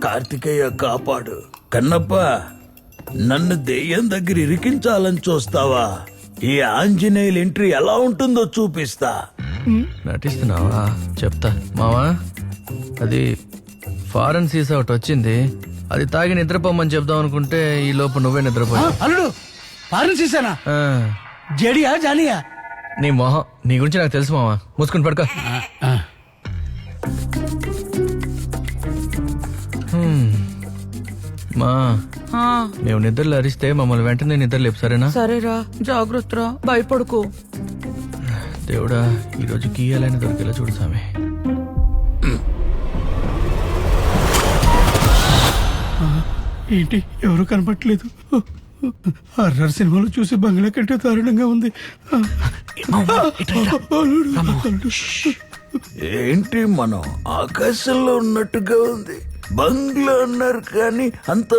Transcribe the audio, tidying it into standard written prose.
కార్తికేయ కాపాడు. కన్నప్ప, నన్ను దెయ్యం దగ్గర ఇరికించాలని చూస్తావా? ఈ ఆంజనేయుల ఎంట్రీ ఎలా ఉంటుందో చూపిస్తా. నటిస్తున్నావా? చెప్తా మావా. అది ఫారెన్ సీసా ఒకటి వచ్చింది, అది తాగి నిద్రపోమని చెప్దాం అనుకుంటే ఈ లోపు నువ్వే నిద్రపోయా. అల్లుడు పాలన చేశానా? ఆ, జడియా జానియా? నీ మొహం, నీ గురించి నాకు తెలుసు మావా. మూసుకుని పడుకో. మా మేము నిద్రలు అరిస్తే మమ్మల్ని వెంటనే నిద్ర లేపు, సరేనా? సరేరా, జాగ్రత్తరా, భయపడుకో. దేవుడా, ఈరోజు గీయాలని దొరికేలా చూడు సామి. ఏంటి ఎవరు కనపట్లేదు? హర్రర్ సినిమాలు చూసి బంగ్లా కంటే దారుణంగా ఉంది. ఏంటి మనం ఆకాశంలో ఉన్నట్టుగా ఉంది. బంగ్లా అన్నారు కానీ అంత